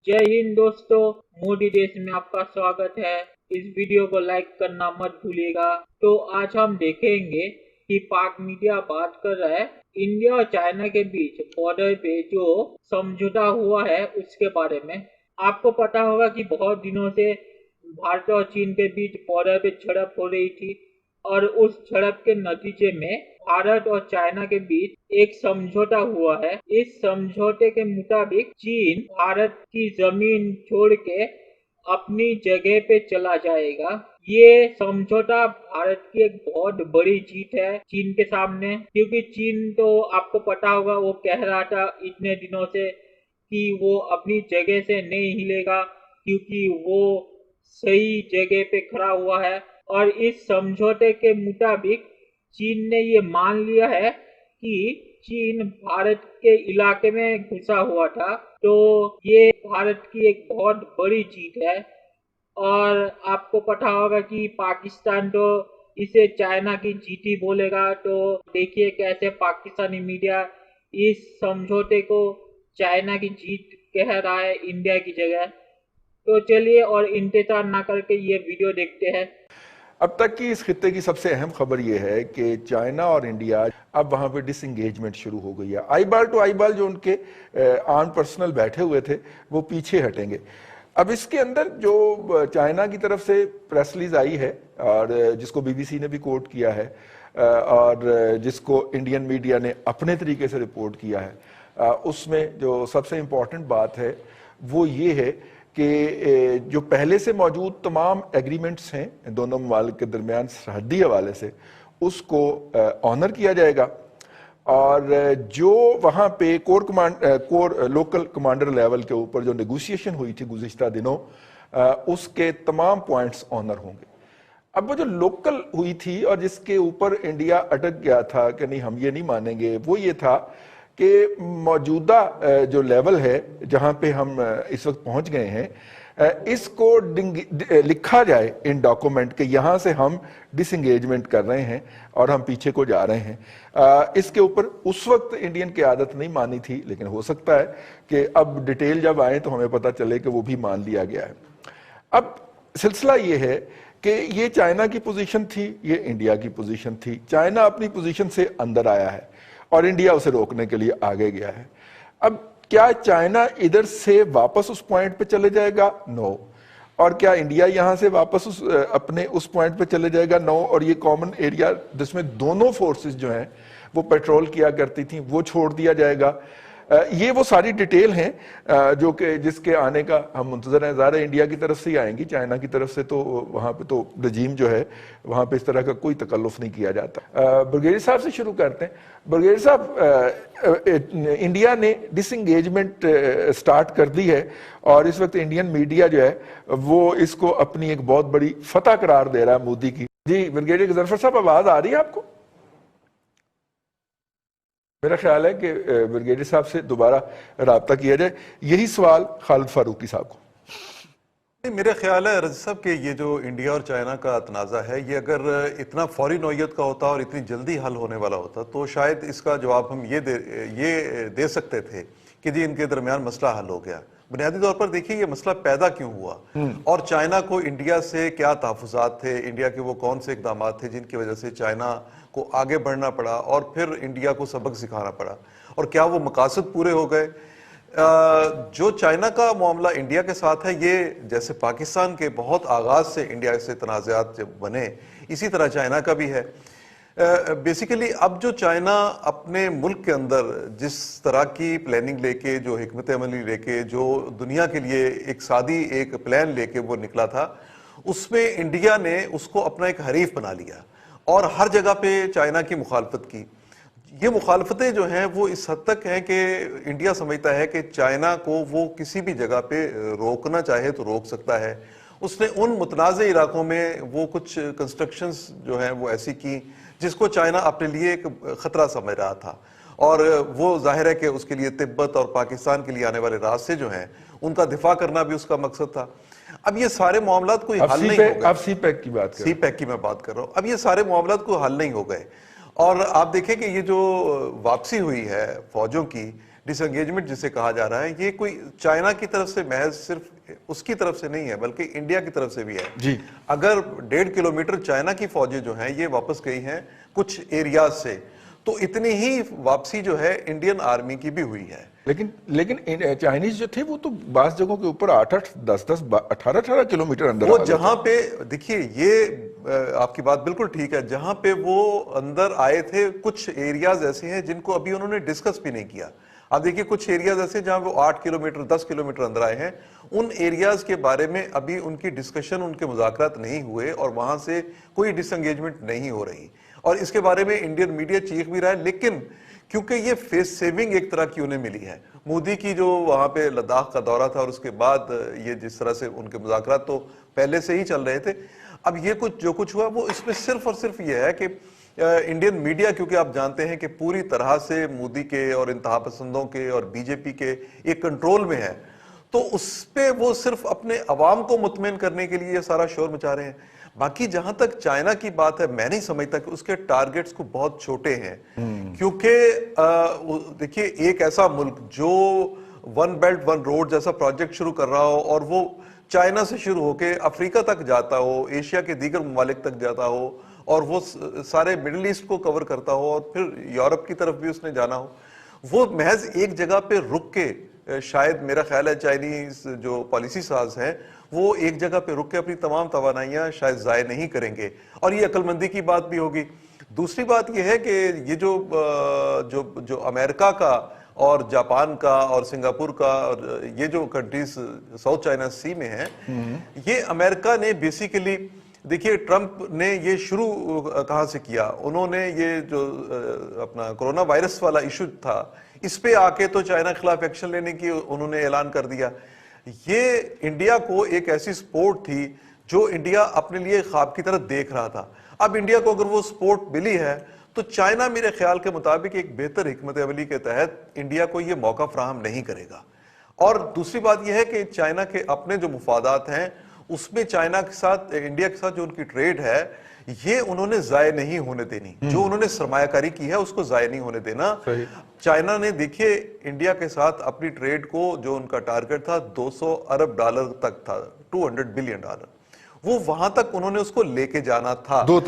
जय हिंद दोस्तों, मोदी देश में आपका स्वागत है। इस वीडियो को लाइक करना मत भूलिएगा। तो आज हम देखेंगे कि पाक मीडिया बात कर रहा है इंडिया और चाइना के बीच बॉर्डर पे जो समझौता हुआ है उसके बारे में। आपको पता होगा कि बहुत दिनों से भारत और चीन के बीच बॉर्डर पे झड़प हो रही थी और उस झड़प के नतीजे में भारत और चाइना के बीच एक समझौता हुआ है। इस समझौते के मुताबिक चीन भारत की जमीन छोड़ के अपनी जगह पे चला जाएगा। ये समझौता भारत की एक बहुत बड़ी जीत है चीन के सामने, क्योंकि चीन तो आपको पता होगा वो कह रहा था इतने दिनों से कि वो अपनी जगह से नहीं हिलेगा क्योंकि वो सही जगह पे खड़ा हुआ है। और इस समझौते के मुताबिक चीन ने ये मान लिया है कि चीन भारत के इलाके में घुसा हुआ था, तो ये भारत की एक बहुत बड़ी जीत है। और आपको पता होगा कि पाकिस्तान तो इसे चाइना की जीती बोलेगा। तो देखिए कैसे पाकिस्तानी मीडिया इस समझौते को चाइना की जीत कह रहा है इंडिया की जगह। तो चलिए और इंतजार ना करके ये वीडियो देखते हैं। अब तक की इस खित्ते की सबसे अहम खबर यह है कि चाइना और इंडिया अब वहां पे डिसएंगेजमेंट शुरू हो गई है। आईबाल टू आईबाल जो उनके आर्म पर्सनल बैठे हुए थे वो पीछे हटेंगे। अब इसके अंदर जो चाइना की तरफ से प्रेस रिलीज आई है और जिसको बीबीसी ने भी कोट किया है और जिसको इंडियन मीडिया ने अपने तरीके से रिपोर्ट किया है, उसमें जो सबसे इम्पोर्टेंट बात है वो ये है कि जो पहले से मौजूद तमाम एग्रीमेंट्स हैं दोनों ममालिक के दरमियान सरहदी हवाले से, उसको ऑनर किया जाएगा। और जो वहाँ पे कोर लोकल कमांडर लेवल के ऊपर जो नेगोशिएशन हुई थी गुज़िश्ता दिनों, उसके तमाम पॉइंट्स ऑनर होंगे। अब वो जो लोकल हुई थी और जिसके ऊपर इंडिया अटक गया था कि नहीं हम ये नहीं मानेंगे, वो ये था कि मौजूदा जो लेवल है जहां पे हम इस वक्त पहुंच गए हैं, इसको लिखा जाए इन डॉक्यूमेंट के यहां से हम डिसएंगेजमेंट कर रहे हैं और हम पीछे को जा रहे हैं। इसके ऊपर उस वक्त इंडियन की आदत नहीं मानी थी, लेकिन हो सकता है कि अब डिटेल जब आए तो हमें पता चले कि वो भी मान लिया गया है। अब सिलसिला ये है कि ये चाइना की पोजीशन थी, ये इंडिया की पोजीशन थी। चाइना अपनी पोजीशन से अंदर आया है और इंडिया उसे रोकने के लिए आगे गया है। अब क्या चाइना इधर से वापस उस पॉइंट पे चले जाएगा? नो। और क्या इंडिया यहां से वापस अपने उस पॉइंट पे चले जाएगा? नो। और ये कॉमन एरिया जिसमें दोनों फोर्सेस जो हैं वो पेट्रोल किया करती थी वो छोड़ दिया जाएगा। ये वो सारी डिटेल हैं जो कि जिसके आने का हम मुंतजर हैं। ज़ाहिर है इंडिया की तरफ से ही आएंगी, चाइना की तरफ से तो वहाँ पे तो रजीम जो है वहाँ पे इस तरह का कोई तकल्लुफ़ नहीं किया जाता। ब्रिगेडियर साहब से शुरू करते हैं। ब्रिगेडियर साहब, इंडिया ने डिसएंगेजमेंट स्टार्ट कर दी है और इस वक्त इंडियन मीडिया जो है वो इसको अपनी एक बहुत बड़ी फतह करार दे रहा है मोदी की। जी ब्रिगेडियर गजनफर साहब, आवाज़ आ रही है आपको? मेरा ख्याल है कि ब्रिगेडियर साहब से दोबारा राब्ता किया जाए। यही सवाल खालिद फारूकी साहब को। मेरा ख्याल है रज़ी साहब कि ये जो इंडिया और चाइना का तनाज़ा है, ये अगर इतना फौरी नौयत का होता और इतनी जल्दी हल होने वाला होता तो शायद इसका जवाब हम ये दे सकते थे कि जी इनके दरमियान मसला हल हो गया। बुनियादी तौर पर देखिए ये मसला पैदा क्यों हुआ और चाइना को इंडिया से क्या तहफ़्फ़ुज़ात थे, इंडिया के वो कौन से इक़दाम थे जिनकी वजह से चाइना को आगे बढ़ना पड़ा और फिर इंडिया को सबक सिखाना पड़ा, और क्या वो मकासद पूरे हो गए। जो चाइना का मामला इंडिया के साथ है, ये जैसे पाकिस्तान के बहुत आगाज से इंडिया से तनाज़ात जब बने, इसी तरह चाइना का भी है। बेसिकली अब जो चाइना अपने मुल्क के अंदर जिस तरह की प्लानिंग लेके, जो हिकमत अमली लेके, जो दुनिया के लिए एक सादी एक प्लान लेके वो निकला था, उसमें इंडिया ने उसको अपना एक हरीफ बना लिया और हर जगह पे चाइना की मुखालफत की। ये मुखालफतें जो हैं वो इस हद तक हैं कि इंडिया समझता है कि चाइना को वो किसी भी जगह पे रोकना चाहे तो रोक सकता है। उसने उन मुतनाज़ इलाकों में वो कुछ कंस्ट्रक्शंस जो हैं वो ऐसी की जिसको चाइना अपने लिए एक ख़तरा समझ रहा था, और वो जाहिर है कि उसके लिए तिब्बत और पाकिस्तान के लिए आने वाले रास्ते जो हैं उनका दिफा करना भी उसका मकसद था। अब ये सारे मामलात कोई हल नहीं हो गए। आप सी पैक की बात कर रहे हैं। सी पैक की मैं बात कर रहा हूँ। अब ये सारे मामलात कोई हल नहीं हो गए और आप देखें कि ये जो वापसी हुई है फौजों की, ڈس انگیجمنٹ جسے کہا جا رہا ہے، یہ کوئی چائنا کی طرف سے محض صرف اس کی طرف سے نہیں ہے بلکہ انڈیا کی طرف سے بھی ہے جی۔ اگر 1.5 کلومیٹر چائنا کی فوجیں جو ہیں یہ واپس گئی ہیں کچھ ایریاز سے، تو اتنی ہی واپسی جو ہے انڈین آرمی کی بھی ہوئی ہے۔ لیکن چائنیز جو تھے وہ تو بعض جگہوں کے اوپر 8-8 10-10 18-18 کلومیٹر اندر وہ جہاں پہ دیکھیے، یہ آپ کی بات بالکل ٹھیک ہے، جہاں پہ وہ اندر آئے تھے کچھ ایریاز ایسے ہیں جن کو ابھی انہوں نے ڈسکس بھی نہیں کیا۔ اب دیکھیے کچھ ایریاز ایسے جہاں وہ 8 کلومیٹر 10 کلومیٹر اندر آئے ہیں، ان ایریاز کے بارے میں ابھی ان کی ڈسکشن، ان کے مذاکرات نہیں ہوئے اور وہاں سے کوئی ڈس انگیجمنٹ نہیں ہو رہی، اور اس کے بارے میں انڈین میڈیا چیخ بھی رہا ہے۔ لیکن کیونکہ یہ فیس سیونگ ایک طرح کی انہیں ملی ہے، مودی کی جو وہاں پہ لداخ کا دورہ تھا اور اس کے بعد یہ جس طرح سے ان کے مذاکرات تو پہلے سے ہی چل رہے تھے، اب یہ جو کچھ ہوا وہ اس میں صرف اور صرف یہ ہے کہ انڈین میڈیا، کیونکہ آپ جانتے ہیں کہ پوری طرح سے مودی کے اور انتہا پسندوں کے اور بی جے پی کے ایک کنٹرول میں ہے، تو اس پہ وہ صرف اپنے عوام کو مطمئن کرنے کے لیے یہ سارا شور مچا رہے ہیں۔ باقی جہاں تک چائنا کی بات ہے، میں نہیں سمجھتا کہ اس کے ٹارگٹس کو بہت چھوٹے ہیں، کیونکہ دیکھیے ایک ایسا ملک جو ون بیلٹ ون روڈ جیسا پروجیکٹ شروع کر رہا ہو اور وہ چائنا سے شروع ہو کے افریقہ تک جاتا ہو، ایشیا کے دیگر ممالک تک جاتا ہو، اور وہ سارے مڈل ایسٹ کو کور کرتا ہو، اور پھر یورپ کی طرف بھی اس نے جانا ہو، وہ محض ایک جگہ پہ رک کے، شاید میرا خیال ہے چائنیز جو پالیسی ساز ہیں وہ ایک جگہ پہ رک کے اپنی تمام توانائیاں شاید ضائع نہیں کریں گے، اور یہ عقل مندی کی بات بھی ہوگی۔ دوسری بات یہ ہے کہ یہ جو امریکہ کا اور جاپان کا اور سنگاپور کا اور یہ جو کنٹریز ساؤتھ چائنا سی میں ہیں، یہ امریکہ نے بیسیکلی، دیکھیے ٹرمپ نے یہ شروع کہاں سے کیا، انہوں نے یہ جو اپنا کرونا وائرس والا ایشو تھا اس پہ آ کے تو چائنا کے خلاف ایکشن لینے کی انہوں نے اعلان کر دیا۔ یہ انڈیا کو ایک ایسی سپورٹ تھی جو انڈیا اپنے لیے خواب کی طرح دیکھ رہا تھا۔ اب انڈیا کو اگر وہ سپورٹ ملی ہے تو چائنا میرے خیال کے مطابق ایک بہتر حکمت عملی کے تحت انڈیا کو یہ موقع فراہم نہیں کرے گا۔ اور دوسری بات یہ ہے کہ چائنا کے اپنے جو مفادات ہیں اس میں چائنا کے ساتھ، انڈیا کے ساتھ جو ان کی ٹریڈ ہے، یہ انہوں نے ضائع نہیں ہونے دینی، جو انہوں نے سرمایہ کاری کی ہے اس کو ضائع نہیں ہونے دینا۔ چائنا نے دیکھیے انڈیا کے ساتھ اپنی ٹریڈ کو، جو ان کا ٹارگٹ تھا 200 ارب ڈالر تک تھا، 200 بلین ڈالر، وہ وہاں تک انہوں نے اس کو لے کے جانا تھا، دو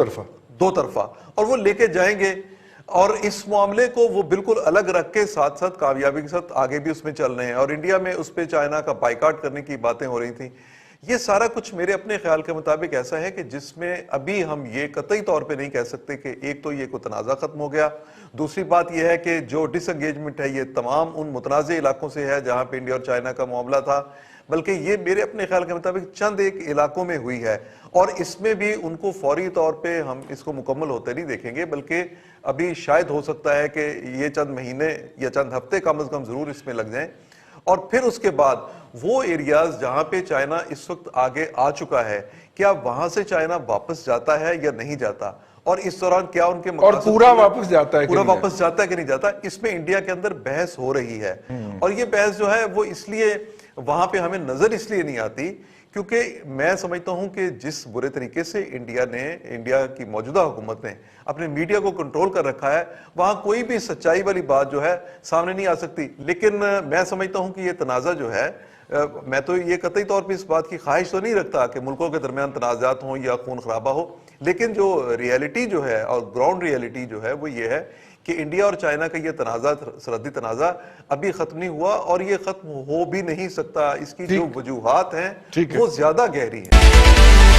طرفہ، اور وہ لے کے جائیں گے، اور اس معاملے کو وہ بالکل الگ رکھ کے ساتھ ساتھ کامیابی کے ساتھ آگے بھی اس میں چل رہے ہیں، اور انڈیا میں اس پہ چائنا کا بائیکاٹ کرنے کی باتیں ہو رہی تھیں۔ یہ سارا کچھ میرے اپنے خیال کے مطابق ایسا ہے کہ جس میں ابھی ہم یہ قطعی طور پہ نہیں کہہ سکتے کہ ایک تو یہ کوئی تنازع ختم ہو گیا، دوسری بات یہ ہے کہ جو ڈس انگیجمنٹ ہے یہ تمام ان متنازع علاقوں سے ہے جہاں پہ انڈیا اور چائنا کا معاملہ تھا، بلکہ یہ میرے اپنے خیال کے مطابق چند ایک علاقوں میں ہوئی ہے، اور اس میں بھی ان کو فوری طور پہ ہم اس کو مکمل ہوتے نہیں دیکھیں گے، بلکہ ابھی شاید ہو سکتا ہے کہ یہ چند مہینے یا چند ہفتے کم از کم ضرور اس میں لگ جائیں، اور پھر اس کے بعد وہ ایریاز جہاں پہ چائنا اس وقت آگے آ چکا ہے، کیا وہاں سے چائنا واپس جاتا ہے یا نہیں جاتا، اور اس دوران کیا ان کے اور پورا واپس جاتا ہے کہ نہیں جاتا، اس میں انڈیا کے اندر بحث ہو رہی ہے۔ اور یہ بحث جو ہے وہ اس لیے وہاں پہ ہمیں نظر اس لیے نہیں آتی کیونکہ میں سمجھتا ہوں کہ جس برے طریقے سے انڈیا کی موجودہ حکومت نے اپنے میڈیا کو کنٹرول کر رکھا ہے، وہاں کوئی بھی سچائی والی بات جو ہے سامنے نہیں آ سکتی۔ لیکن میں سمجھتا ہوں کہ یہ تنازع جو ہے، میں تو یہ قطعی طور پہ اس بات کی خواہش تو نہیں رکھتا کہ ملکوں کے درمیان تنازعات ہوں یا خون خرابہ ہو، لیکن جو ریئلٹی جو ہے اور گراؤنڈ ریئلٹی جو ہے وہ یہ ہے کہ انڈیا اور چائنا کا یہ تنازع، سرحدی تنازع ابھی ختم نہیں ہوا، اور یہ ختم ہو بھی نہیں سکتا۔ اس کی جو وجوہات ہیں وہ زیادہ گہری ہیں۔